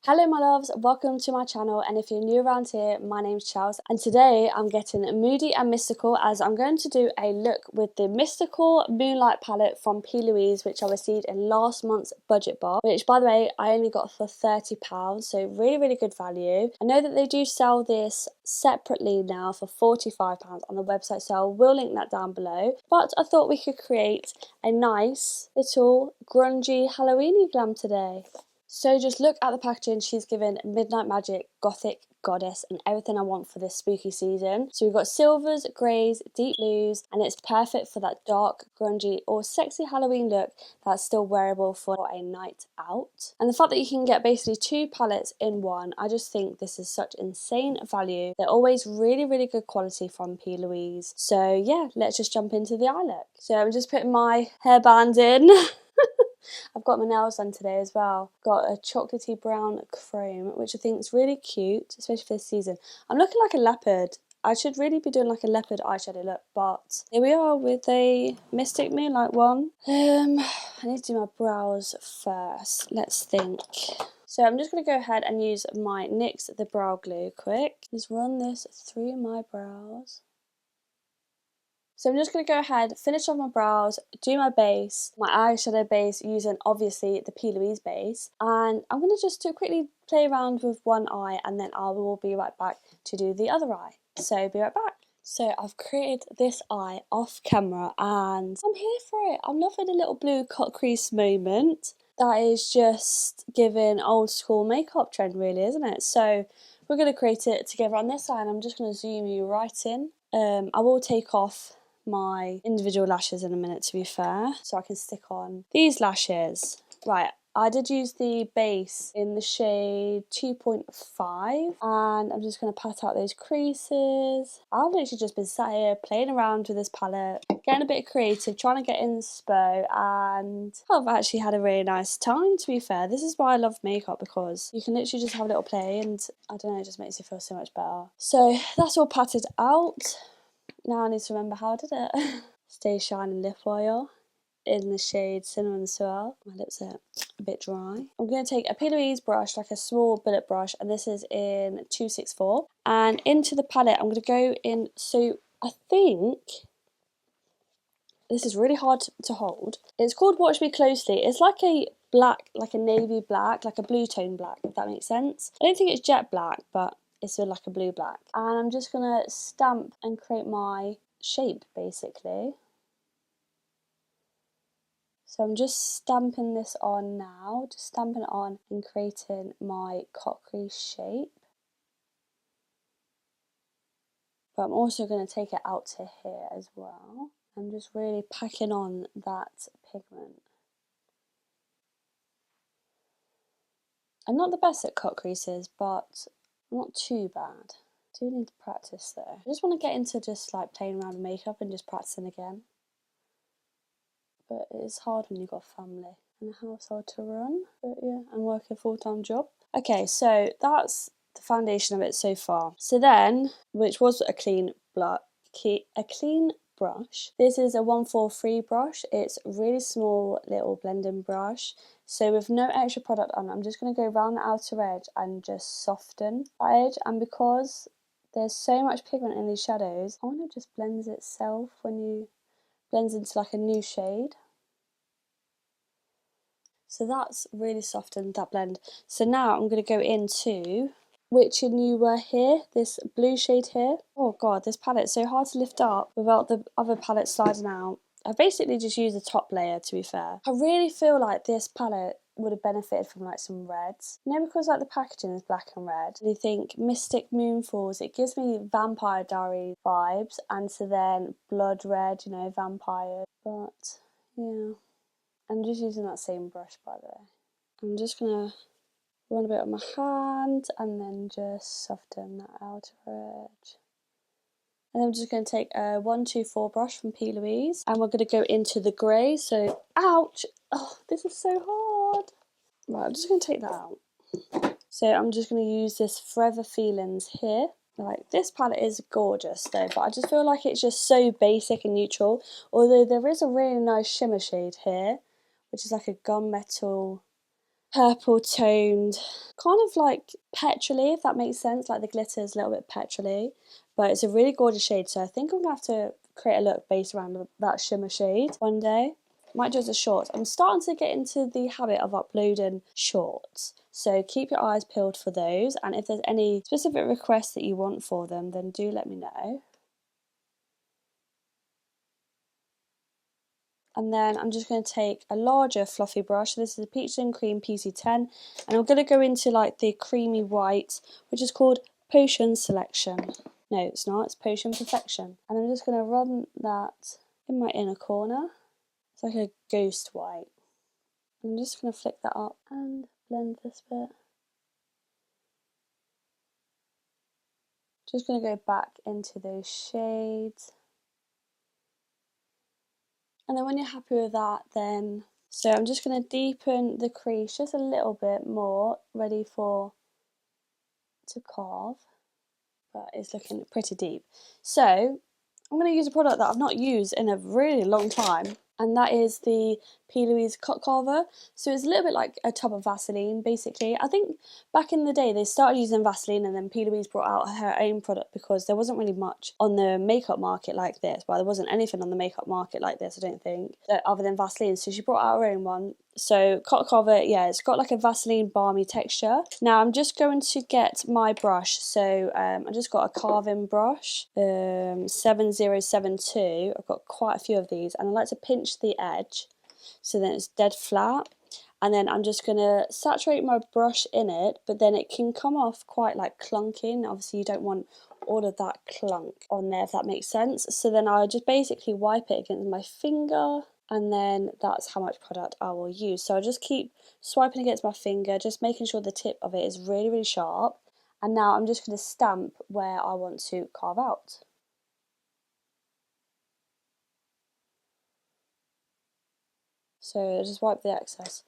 Hello my loves, welcome to my channel, and if you're new around here, my name's Chels, and today I'm getting moody and mystical as I'm going to do a look with the Mystical Moonlight Palette from P.Louise, which I received in last month's budget bar, which by the way I only got for £30, so really good value. I know that they do sell this separately now for £45 on the website, so I will link that down below, but I thought we could create a nice little grungy Halloweeny glam today. So just look at the packaging. She's given Midnight Magic, Gothic, Goddess and everything I want for this spooky season. So we've got silvers, greys, deep blues, and it's perfect for that dark, grungy or sexy Halloween look that's still wearable for a night out. And the fact that you can get basically two palettes in one, I just think this is such insane value. They're always really good quality from P.Louise. So yeah, let's just jump into the eye look. So I'm just putting my hairband in. I've got my nails done today as well. Got a chocolatey brown chrome, which I think is really cute, especially for this season. I'm looking like a leopard. I should really be doing like a leopard eyeshadow look, but here we are with a Mystic Moonlight one. I need to do my brows first. Let's think. So I'm just going to go ahead and use my NYX The Brow Glue quick. Just run this through my brows. So I'm just going to go ahead, finish off my brows, do my base, my eyeshadow base using obviously the P.Louise base, and I'm going to just quickly play around with one eye and then I will be right back to do the other eye. So be right back. So I've created this eye off camera and I'm here for it. I'm loving a little blue cut crease moment. That is just giving old school makeup trend really, isn't it? So we're going to create it together on this eye and I'm just going to zoom you right in. I will take off my individual lashes in a minute, to be fair, so I can stick on these lashes. Right, I did use the base in the shade 2.5 and I'm just going to pat out those creases. I've literally just been sat here playing around with this palette, getting a bit creative, trying to get inspo, and I've actually had a really nice time, to be fair. This is why I love makeup, because you can literally just have a little play and I don't know, it just makes you feel so much better. So that's all patted out. Now I need to remember how I did it. Stay Shine Lip Oil in the shade Cinnamon Swirl. My lips are a bit dry. I'm going to take a P.Louise brush, like a small bullet brush, and this is in 264. And into the palette, I'm going to go in, so I think, this is really hard to hold. It's called Watch Me Closely. It's like a black, like a navy black, like a blue tone black, if that makes sense. I don't think it's jet black, but it's like a blue black. And I'm just going to stamp and create my shape, basically. So I'm just stamping this on now, just stamping it on and creating my cut crease shape. But I'm also going to take it out to here as well. I'm just really packing on that pigment. I'm not the best at cut creases, but I'm not too bad. I do need to practice though. I just want to get into just like playing around with makeup and just practicing again. But it's hard when you've got a family and a household to run. But yeah, I'm working a full-time job. Okay, so that's the foundation of it so far. So then, which was a clean brush. This is a 143 brush. It's a really small little blending brush. So with no extra product on, I'm just going to go around the outer edge and just soften that edge. And because there's so much pigment in these shadows, I want to just blends itself when you blends into like a new shade. So that's really softened that blend. So now I'm going to go into which you were here, this blue shade here. Oh god, this palette's so hard to lift up without the other palette sliding out. I basically just used the top layer, to be fair. I really feel like this palette would have benefited from like some reds. You know, because like the packaging is black and red. And you think Mystic Moonfalls, it gives me Vampire Diary vibes, and so then blood red, you know, vampire. But yeah, I'm just using that same brush, by the way. I'm just gonna run a bit on my hand and then just soften that outer edge. And then I'm just going to take a 124 brush from P.Louise and we're going to go into the grey. So, ouch! Oh, this is so hard. Right, I'm just going to take that out. So I'm just going to use this Forever Feelings here. Like, this palette is gorgeous though, but I just feel like it's just so basic and neutral. Although there is a really nice shimmer shade here, which is like a gunmetal purple toned, kind of like petrol-y, if that makes sense. Like the glitter is a little bit petrol-y, but it's a really gorgeous shade. So I think I'm gonna have to create a look based around that shimmer shade one day. Might do as a short. I'm starting to get into the habit of uploading shorts, so keep your eyes peeled for those, and if there's any specific requests that you want for them, then do let me know. And then I'm just going to take a larger fluffy brush. This is a Peach and Cream PC10, and I'm going to go into like the creamy white, which is called Potion Selection. No, it's not, it's Potion Perfection. And I'm just going to run that in my inner corner. It's like a ghost white. I'm just going to flick that up and blend this bit. Just going to go back into those shades. And then when you're happy with that, then so I'm just going to deepen the crease just a little bit more, ready for to carve, but it's looking pretty deep. So I'm going to use a product that I've not used in a really long time, and that is the P.Louise Cut Carver. So it's a little bit like a tub of Vaseline, basically. I think back in the day they started using Vaseline, and then P.Louise brought out her own product because there wasn't really much on the makeup market like this. Well, there wasn't anything on the makeup market like this, I don't think, other than Vaseline. So she brought out her own one. So Cut Carver, yeah, it's got like a Vaseline balmy texture. Now I'm just going to get my brush. So I just got a carving brush, 7072. I've got quite a few of these, and I like to pinch the edge so then it's dead flat. And then I'm just going to saturate my brush in it, but then it can come off quite like clunking. Obviously you don't want all of that clunk on there, if that makes sense. So then I just basically wipe it against my finger, and then that's how much product I will use. So I just keep swiping against my finger, just making sure the tip of it is really, really sharp. And now I'm just going to stamp where I want to carve out. So I just wipe the excess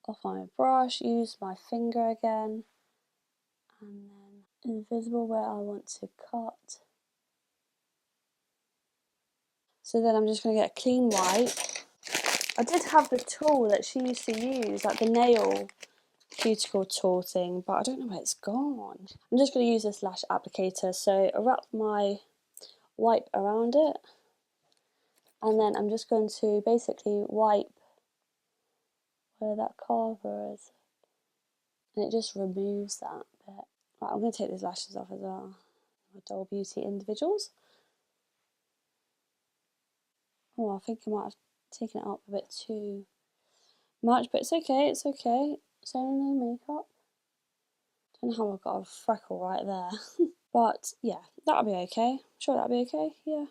off my brush, use my finger again, and then invisible where I want to cut. So then I'm just going to get a clean wipe. I did have the tool that she used to use, like the nail cuticle tool thing, but I don't know where it's gone. I'm just going to use this lash applicator, so I wrap my wipe around it, and then I'm just going to basically wipe where that carver is, and it just removes that bit. Right, I'm going to take these lashes off as well. My Doll Beauty individuals. Oh, I think I might have taken it up a bit too much, but it's okay, it's okay. It's only makeup. Don't know how I got a freckle right there. But yeah, that'll be okay. I'm sure that'll be okay, yeah.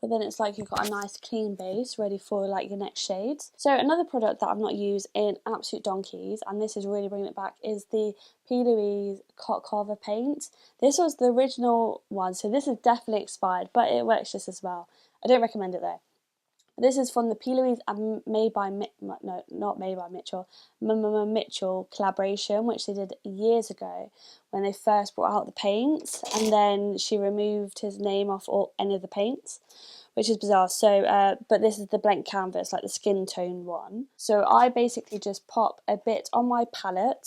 But then it's like you've got a nice clean base ready for like your next shades. So another product that I've not used in absolute donkeys, and this is really bringing it back, is the P.Louise Cut Carver paint. This was the original one, so this is definitely expired, but it works just as well. I don't recommend it though. This is from the P.Louise and Made by no, not Made by Mitchell, Mitchell collaboration, which they did years ago when they first brought out the paints, and then she removed his name off any of the paints, which is bizarre. So, but this is the blank canvas, like the skin tone one. So I basically just pop a bit on my palette.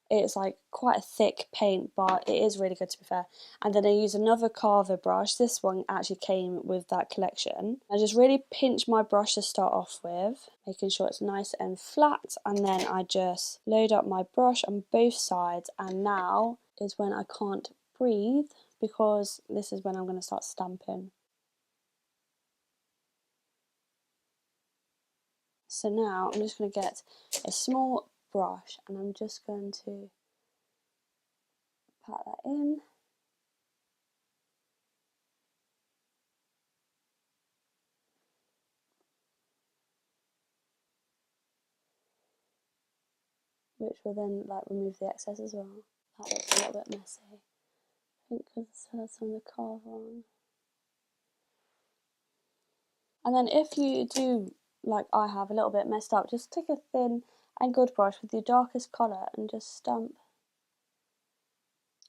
It's like quite a thick paint, but it is really good to be fair. And then I use another carver brush. This one actually came with that collection. I just really pinch my brush to start off with, making sure it's nice and flat. And then I just load up my brush on both sides. And now is when I can't breathe, because this is when I'm going to start stamping. So now I'm just going to get a small brush, and I'm just going to pat that in. Which will then like remove the excess as well. That looks a little bit messy. I think because it still has some of the carve on. And then if you do, like I have, a little bit messed up, just take a thin and good brush with your darkest colour and just stamp.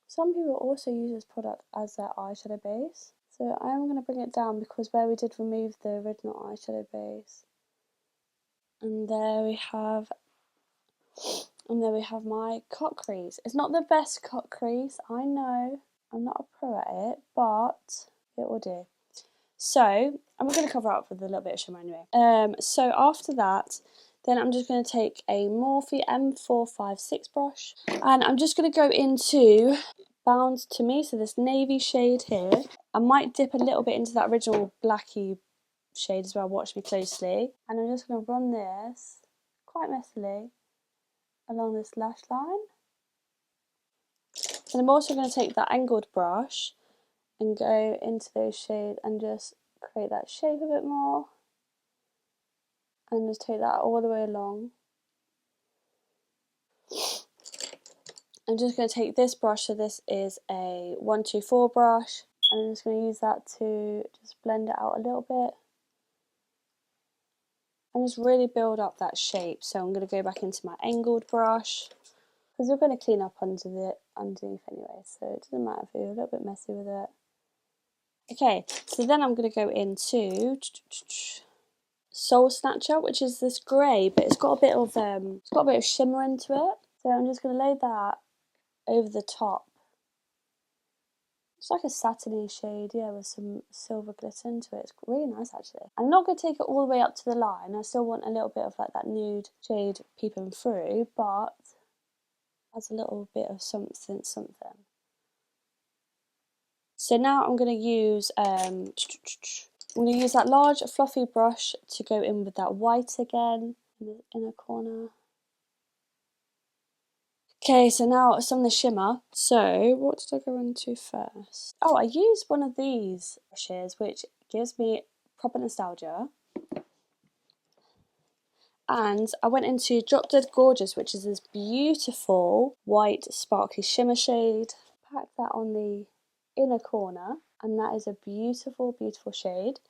Some people also use this product as their eyeshadow base. So I am going to bring it down, because where we did remove the original eyeshadow base, And there we have my cut crease. It's not the best cut crease, I know. I'm not a pro at it, but it will do. So, and we're going to cover up with a little bit of shimmer anyway. So after that, then I'm just going to take a Morphe M456 brush, and I'm just going to go into Bound to Me, so this navy shade here. I might dip a little bit into that original blacky shade as well, watch me closely. And I'm just going to run this quite messily along this lash line. And I'm also going to take that angled brush and go into those shades and just create that shape a bit more. And just take that all the way along. I'm just going to take this brush, so this is a 124 brush, and I'm just going to use that to just blend it out a little bit. And just really build up that shape. So I'm going to go back into my angled brush, because we're going to clean up underneath anyway, so it doesn't matter if you're a little bit messy with it. Okay, so then I'm going to go into Soul Snatcher, which is this grey, but it's got a bit of shimmer into it. So I'm just going to lay that over the top. It's like a satiny shade, yeah, with some silver glitter into it. It's really nice, actually. I'm not going to take it all the way up to the line. I still want a little bit of like that nude shade peeping through, but adds a little bit of something. So now I'm going to use that large fluffy brush to go in with that white again in the inner corner. Okay, so now some of the shimmer. So what did I go into first? Oh, I used one of these brushes, which gives me proper nostalgia. And I went into Drop Dead Gorgeous, which is this beautiful white sparkly shimmer shade. Pack that on the inner corner, and that is a beautiful, beautiful shade.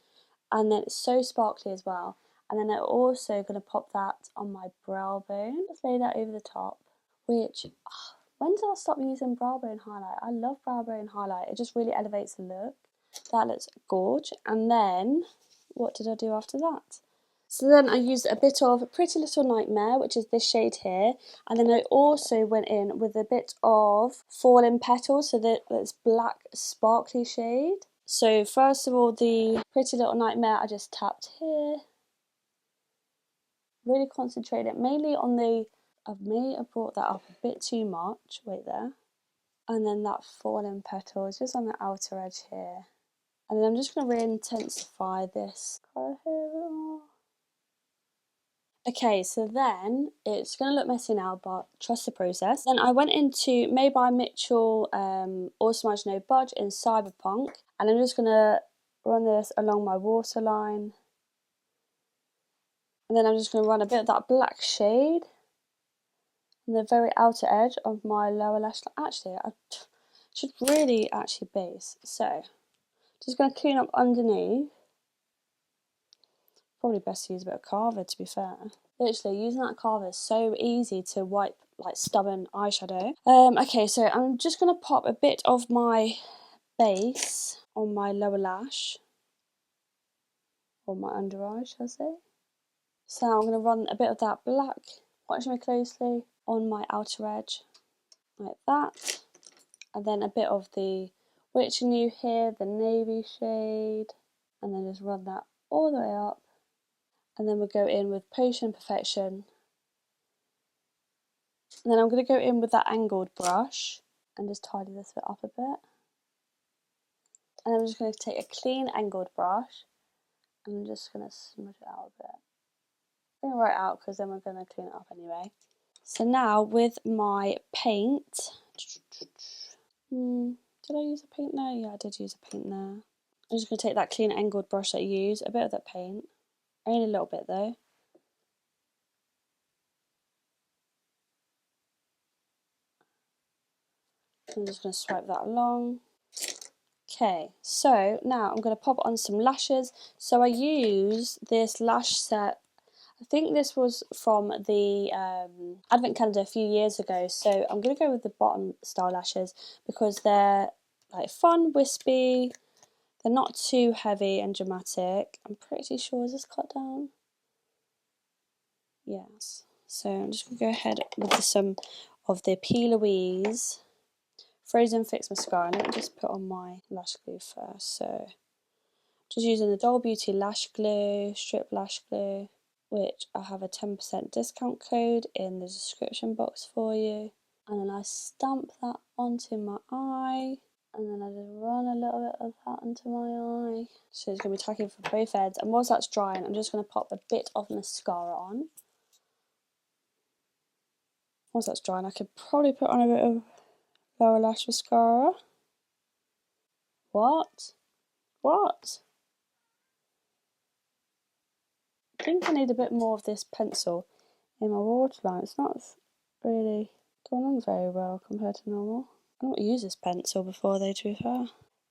And then it's so sparkly as well. And then I'm also going to pop that on my brow bone. Just lay that over the top, which... when did I stop using brow bone highlight? I love brow bone highlight. It just really elevates the look. That looks gorge. And then, what did I do after that? So then I used a bit of Pretty Little Nightmare, which is this shade here. And then I also went in with a bit of Fallen Petals, so that's black sparkly shade. So first of all, the Pretty Little Nightmare I just tapped here. Really concentrate it mainly on the... I may have brought that up a bit too much. Wait there. And then that Fallen Petals just on the outer edge here. And then I'm just going to re-intensify this colour here. Okay, so then it's going to look messy now, but trust the process. Then I went into Made by Mitchell Awesome As No Budge in Cyberpunk. And I'm just going to run this along my waterline. And then I'm just going to run a bit of that black shade on the very outer edge of my lower lash line. Actually, I should really actually base. So, just going to clean up underneath. Probably best to use a bit of carver, to be fair. Literally, using that carver is so easy to wipe like stubborn eyeshadow. Okay, so I'm just going to pop a bit of my base on my lower lash. Or my under eye, shall I say. So I'm going to run a bit of that black, watch me closely, on my outer edge. Like that. And then a bit of the Witch and You here, the navy shade. And then just run that all the way up. And then we'll go in with Potion Perfection. And then I'm going to go in with that angled brush and just tidy this bit up a bit. And I'm just going to take a clean angled brush and I'm just going to smudge it out a bit. Bring it right out because then we're going to clean it up anyway. So now with my paint, did I use a paint there? Yeah, I did use a paint there. I'm just going to take that clean angled brush that I used, a bit of that paint, only a little bit though. I'm just going to swipe that along. Okay, so now I'm going to pop on some lashes. So I use this lash set. I think this was from the Advent calendar a few years ago. So I'm going to go with the bottom style lashes because they're like fun, wispy. They're not too heavy and dramatic. I'm pretty sure, is this cut down? Yeah, it is. So I'm just going to Yes. So I'm just going to go ahead with some of the P.Louise Frozen Fix Mascara. Let me just put on my lash glue first. So just using the Doll Beauty Lash Glue, Strip Lash Glue, which I have a 10% discount code in the description box for you. And then I stamp that onto my eye. And then I just run a little bit of that into my eye. So it's going to be tacky for both ends. And whilst that's drying, I'm just going to pop a bit of mascara on. Once that's drying, I could probably put on a bit of lower lash mascara. What? What? I think I need a bit more of this pencil in my waterline. It's not really going on very well compared to normal. I've not used this pencil before though, to be fair.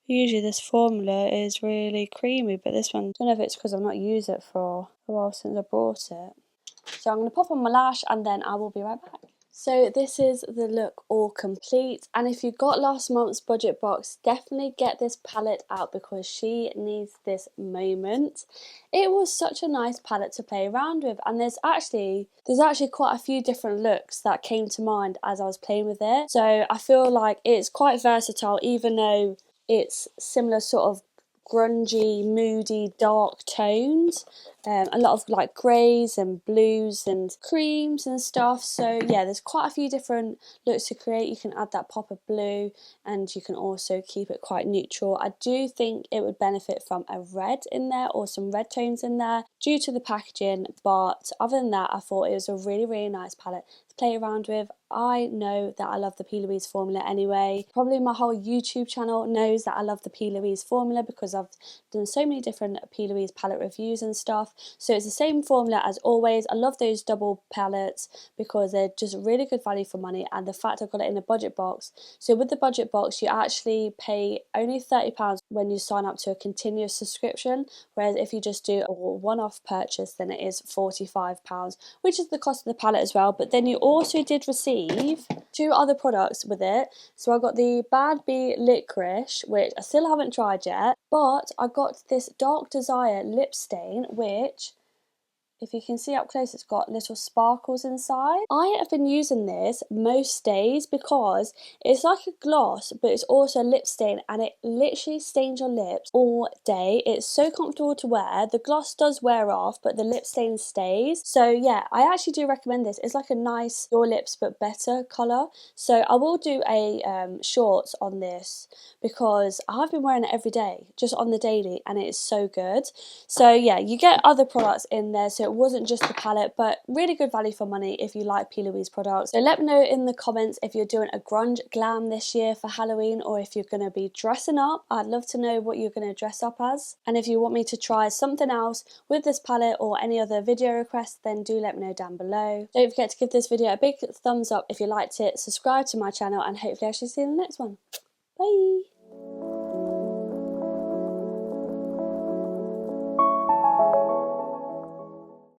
Usually this formula is really creamy, but this one, I don't know if it's because I've not used it for a while since I bought it. So I'm going to pop on my lash and then I will be right back. So this is the look all complete, and if you got last month's budget box, definitely get this palette out because she needs this moment. It was such a nice palette to play around with, and there's actually quite a few different looks that came to mind as I was playing with it. So I feel like it's quite versatile, even though it's similar sort of grungy, moody, dark tones. A lot of like greys and blues and creams and stuff. So yeah, there's quite a few different looks to create. You can add that pop of blue and you can also keep it quite neutral. I do think it would benefit from a red in there or some red tones in there due to the packaging, but other than that, I thought it was a really nice palette to play around with. I know that I love the P.Louise formula anyway. Probably my whole YouTube channel knows that I love the P.Louise formula because I've done so many different P.Louise palette reviews and stuff. So it's the same formula as always. I love those double palettes because they're just really good value for money, and the fact I got it in a budget box. So with the budget box, you actually pay only £30 when you sign up to a continuous subscription, whereas if you just do a one-off purchase, then it is £45, which is the cost of the palette as well. But then you also did receive 2 other products with it. So I got the Bad Bee Licorice, which I still haven't tried yet, but I got this Dark Desire lip stain, which, if you can see up close, it's got little sparkles inside. I have been using this most days because it's like a gloss, but it's also a lip stain, and it literally stains your lips all day. It's so comfortable to wear. The gloss does wear off, but the lip stain stays. So yeah, I actually do recommend this. It's like a nice Your Lips But Better colour. So I will do a shorts on this because I've been wearing it every day, just on the daily, and it is so good. So yeah, you get other products in there, so it wasn't just the palette, but really good value for money if you like P.Louise products. So let me know in the comments if you're doing a grunge glam this year for Halloween, or if you're going to be dressing up. I'd love to know what you're going to dress up as. And if you want me to try something else with this palette or any other video requests, then do let me know down below. Don't forget to give this video a big thumbs up if you liked it, subscribe to my channel, and hopefully I shall see you in the next one. Bye!